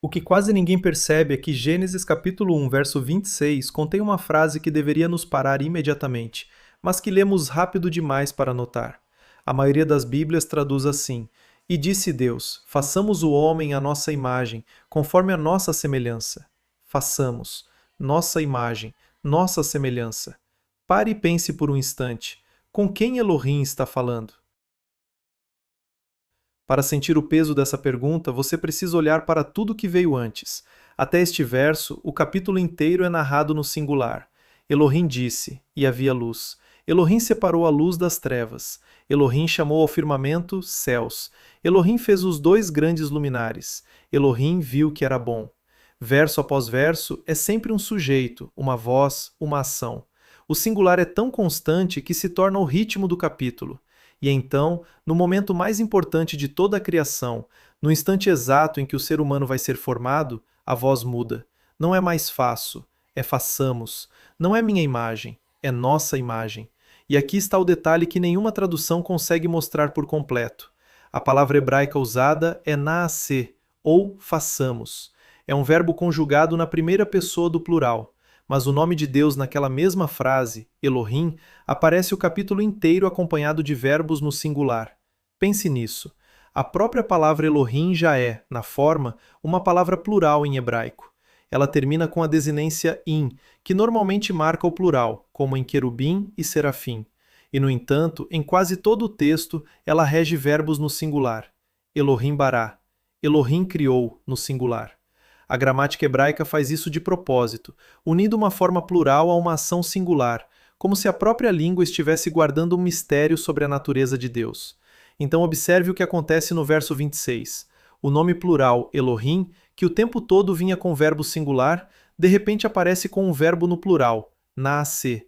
O que quase ninguém percebe é que Gênesis capítulo 1, verso 26 contém uma frase que deveria nos parar imediatamente, mas que lemos rápido demais para notar. A maioria das Bíblias traduz assim: E disse Deus: Façamos o homem à nossa imagem, conforme a nossa semelhança. Façamos. Nossa imagem, nossa semelhança. Pare e pense por um instante. Com quem Elohim está falando? Para sentir o peso dessa pergunta, você precisa olhar para tudo que veio antes. Até este verso, o capítulo inteiro é narrado no singular. Elohim disse, e havia luz. Elohim separou a luz das trevas. Elohim chamou ao firmamento céus. Elohim fez os dois grandes luminares. Elohim viu que era bom. Verso após verso, é sempre um sujeito, uma voz, uma ação. O singular é tão constante que se torna o ritmo do capítulo. E então, no momento mais importante de toda a criação, no instante exato em que o ser humano vai ser formado, a voz muda. Não é mais faço, é façamos. Não é minha imagem, é nossa imagem. E aqui está o detalhe que nenhuma tradução consegue mostrar por completo. A palavra hebraica usada é naasê, ou façamos. É um verbo conjugado na primeira pessoa do plural. Mas o nome de Deus naquela mesma frase, Elohim, aparece o capítulo inteiro acompanhado de verbos no singular. Pense nisso. A própria palavra Elohim já é, na forma, uma palavra plural em hebraico. Ela termina com a desinência in, que normalmente marca o plural, como em querubim e serafim. E, no entanto, em quase todo o texto, ela rege verbos no singular. Elohim bará. Elohim criou, no singular. A gramática hebraica faz isso de propósito, unindo uma forma plural a uma ação singular, como se a própria língua estivesse guardando um mistério sobre a natureza de Deus. Então observe o que acontece no verso 26. O nome plural Elohim, que o tempo todo vinha com verbo singular, de repente aparece com um verbo no plural, naasê.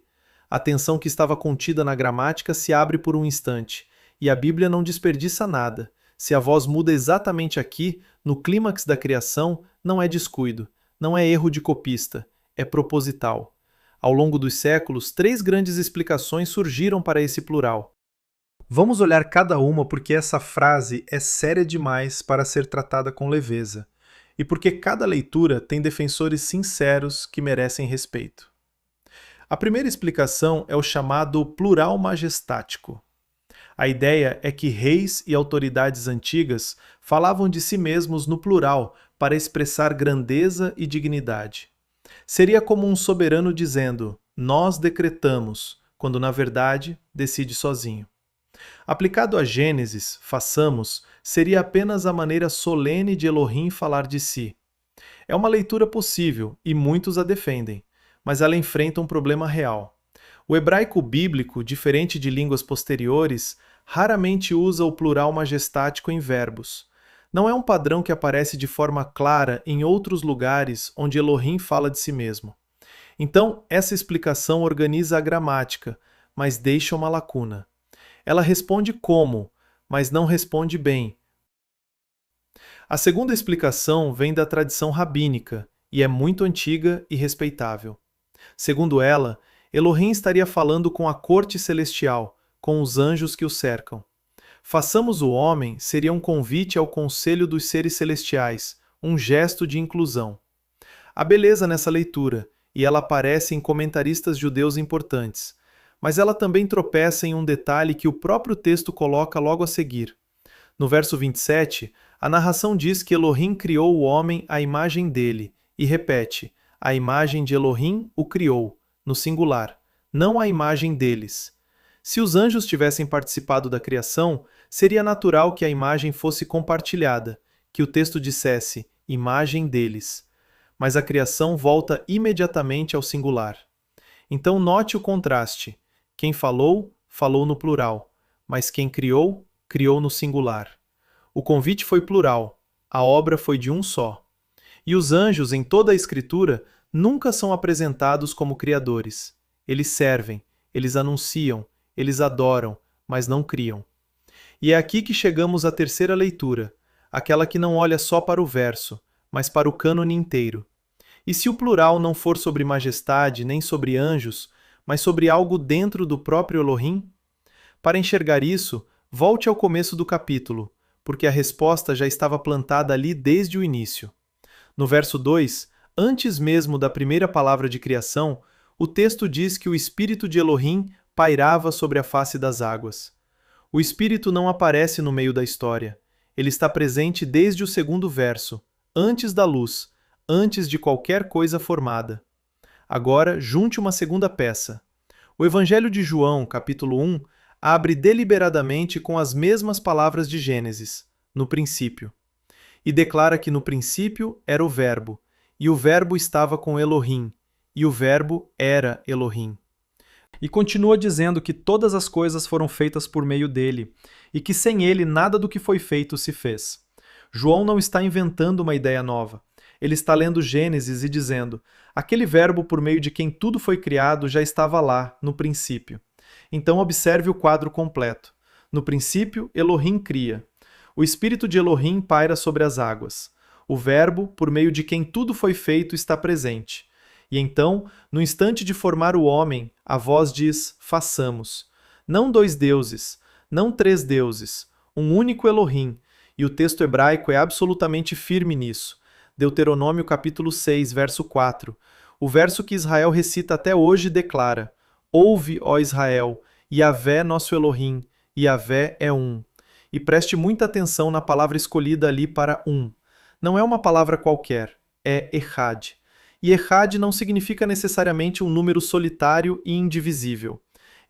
A tensão que estava contida na gramática se abre por um instante, e a Bíblia não desperdiça nada. Se a voz muda exatamente aqui, no clímax da criação, não é descuido, não é erro de copista, é proposital. Ao longo dos séculos, 3 grandes explicações surgiram para esse plural. Vamos olhar cada uma porque essa frase é séria demais para ser tratada com leveza, e porque cada leitura tem defensores sinceros que merecem respeito. A primeira explicação é o chamado plural majestático. A ideia é que reis e autoridades antigas falavam de si mesmos no plural para expressar grandeza e dignidade. Seria como um soberano dizendo, nós decretamos, quando na verdade decide sozinho. Aplicado a Gênesis, façamos, seria apenas a maneira solene de Elohim falar de si. É uma leitura possível e muitos a defendem, mas ela enfrenta um problema real. O hebraico bíblico, diferente de línguas posteriores, raramente usa o plural majestático em verbos. Não é um padrão que aparece de forma clara em outros lugares onde Elohim fala de si mesmo. Então, essa explicação organiza a gramática, mas deixa uma lacuna. Ela responde como, mas não responde bem. A segunda explicação vem da tradição rabínica e é muito antiga e respeitável. Segundo ela, Elohim estaria falando com a corte celestial, com os anjos que o cercam. Façamos o homem seria um convite ao conselho dos seres celestiais, um gesto de inclusão. Há beleza nessa leitura, e ela aparece em comentaristas judeus importantes, mas ela também tropeça em um detalhe que o próprio texto coloca logo a seguir. No verso 27, a narração diz que Elohim criou o homem à imagem dele, e repete, a imagem de Elohim o criou, no singular, não a imagem deles. Se os anjos tivessem participado da criação, seria natural que a imagem fosse compartilhada, que o texto dissesse, imagem deles. Mas a criação volta imediatamente ao singular. Então note o contraste. Quem falou, falou no plural, mas quem criou, criou no singular. O convite foi plural, a obra foi de um só. E os anjos, em toda a Escritura, nunca são apresentados como criadores. Eles servem, eles anunciam, eles adoram, mas não criam. E é aqui que chegamos à terceira leitura, aquela que não olha só para o verso, mas para o cânone inteiro. E se o plural não for sobre majestade nem sobre anjos, mas sobre algo dentro do próprio Elohim? Para enxergar isso, volte ao começo do capítulo, porque a resposta já estava plantada ali desde o início. No verso 2, antes mesmo da primeira palavra de criação, o texto diz que o Espírito de Elohim pairava sobre a face das águas. O Espírito não aparece no meio da história. Ele está presente desde o segundo verso, antes da luz, antes de qualquer coisa formada. Agora, junte uma segunda peça. O Evangelho de João, capítulo 1, abre deliberadamente com as mesmas palavras de Gênesis, no princípio, e declara que no princípio era o Verbo, e o Verbo estava com Elohim, e o Verbo era Elohim. E continua dizendo que todas as coisas foram feitas por meio dele, e que sem ele nada do que foi feito se fez. João não está inventando uma ideia nova. Ele está lendo Gênesis e dizendo: aquele Verbo por meio de quem tudo foi criado já estava lá, no princípio. Então observe o quadro completo. No princípio, Elohim cria. O Espírito de Elohim paira sobre as águas. O Verbo, por meio de quem tudo foi feito, está presente. E então, no instante de formar o homem, a voz diz: façamos. Não dois deuses, não três deuses, um único Elohim. E o texto hebraico é absolutamente firme nisso. Deuteronômio capítulo 6, verso 4. O verso que Israel recita até hoje declara: ouve, ó Israel, Yahvé nosso Elohim, Yahvé é um. E preste muita atenção na palavra escolhida ali para um. Não é uma palavra qualquer, é Echad. E Echad não significa necessariamente um número solitário e indivisível.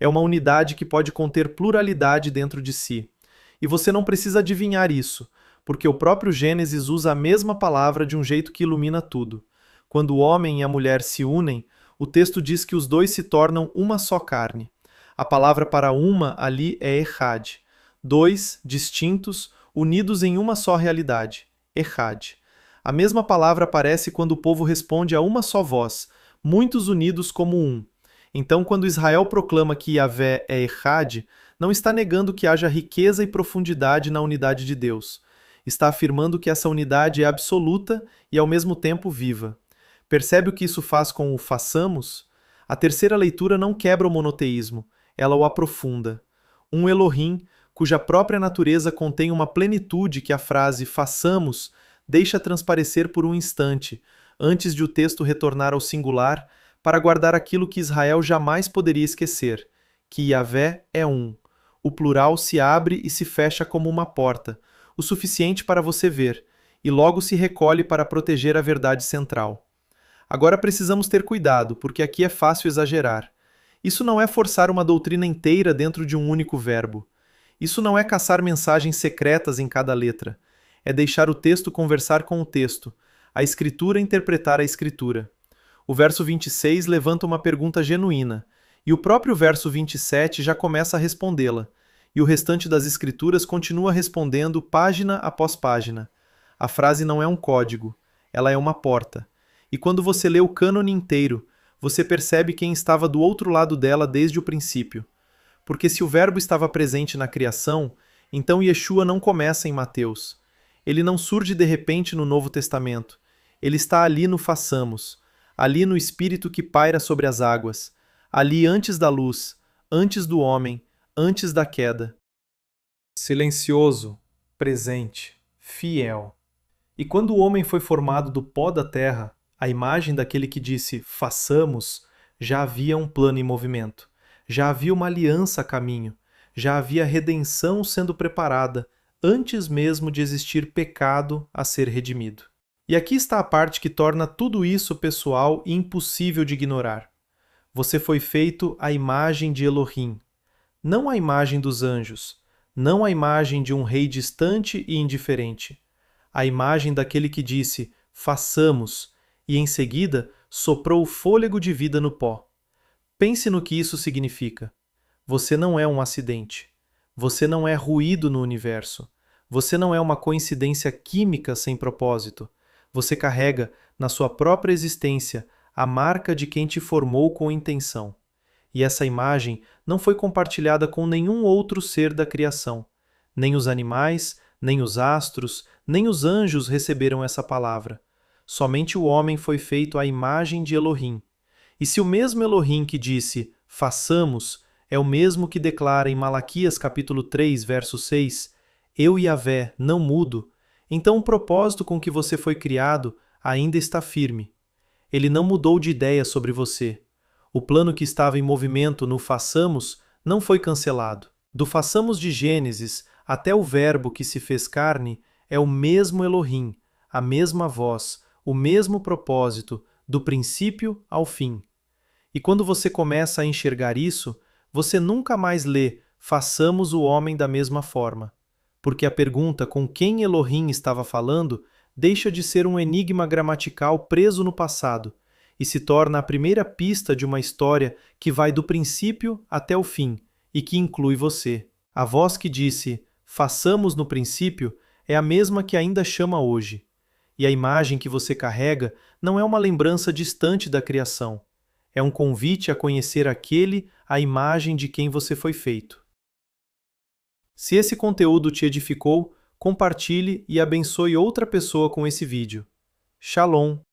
É uma unidade que pode conter pluralidade dentro de si. E você não precisa adivinhar isso, porque o próprio Gênesis usa a mesma palavra de um jeito que ilumina tudo. Quando o homem e a mulher se unem, o texto diz que os dois se tornam uma só carne. A palavra para uma ali é Echad. Dois, distintos, unidos em uma só realidade. Echad. A mesma palavra aparece quando o povo responde a uma só voz, muitos unidos como um. Então, quando Israel proclama que Yahvé é Echad, não está negando que haja riqueza e profundidade na unidade de Deus. Está afirmando que essa unidade é absoluta e ao mesmo tempo viva. Percebe o que isso faz com o façamos? A terceira leitura não quebra o monoteísmo, ela o aprofunda. Um Elohim, cuja própria natureza contém uma plenitude que a frase façamos deixa transparecer por um instante, antes de o texto retornar ao singular, para guardar aquilo que Israel jamais poderia esquecer, que Yahvé é um. O plural se abre e se fecha como uma porta, o suficiente para você ver, e logo se recolhe para proteger a verdade central. Agora precisamos ter cuidado, porque aqui é fácil exagerar. Isso não é forçar uma doutrina inteira dentro de um único verbo. Isso não é caçar mensagens secretas em cada letra. É deixar o texto conversar com o texto, a Escritura interpretar a Escritura. O verso 26 levanta uma pergunta genuína, e o próprio verso 27 já começa a respondê-la, e o restante das Escrituras continua respondendo página após página. A frase não é um código, ela é uma porta. E quando você lê o cânone inteiro, você percebe quem estava do outro lado dela desde o princípio. Porque se o Verbo estava presente na criação, então Yeshua não começa em Mateus. Ele não surge de repente no Novo Testamento. Ele está ali no façamos, ali no Espírito que paira sobre as águas, ali antes da luz, antes do homem, antes da queda. Silencioso, presente, fiel. E quando o homem foi formado do pó da terra, a imagem daquele que disse façamos, já havia um plano em movimento, já havia uma aliança a caminho, já havia redenção sendo preparada, antes mesmo de existir pecado a ser redimido. E aqui está a parte que torna tudo isso pessoal e impossível de ignorar. Você foi feito à imagem de Elohim, não à imagem dos anjos, não à imagem de um rei distante e indiferente, à imagem daquele que disse façamos, e em seguida soprou o fôlego de vida no pó. Pense no que isso significa. Você não é um acidente. Você não é ruído no universo. Você não é uma coincidência química sem propósito. Você carrega, na sua própria existência, a marca de quem te formou com intenção. E essa imagem não foi compartilhada com nenhum outro ser da criação. Nem os animais, nem os astros, nem os anjos receberam essa palavra. Somente o homem foi feito à imagem de Elohim. E se o mesmo Elohim que disse, façamos, é o mesmo que declara em Malaquias capítulo 3, verso 6, eu Yahvé não mudo, então o propósito com que você foi criado, ainda está firme. Ele não mudou de ideia sobre você. O plano que estava em movimento no façamos não foi cancelado. Do façamos de Gênesis até o Verbo que se fez carne é o mesmo Elohim, a mesma voz, o mesmo propósito, do princípio ao fim. E quando você começa a enxergar isso, você nunca mais lê façamos o homem da mesma forma, porque a pergunta com quem Elohim estava falando deixa de ser um enigma gramatical preso no passado e se torna a primeira pista de uma história que vai do princípio até o fim e que inclui você. A voz que disse façamos no princípio é a mesma que ainda chama hoje. E a imagem que você carrega não é uma lembrança distante da criação. É um convite a conhecer aquele, a imagem de quem você foi feito. Se esse conteúdo te edificou, compartilhe e abençoe outra pessoa com esse vídeo. Shalom!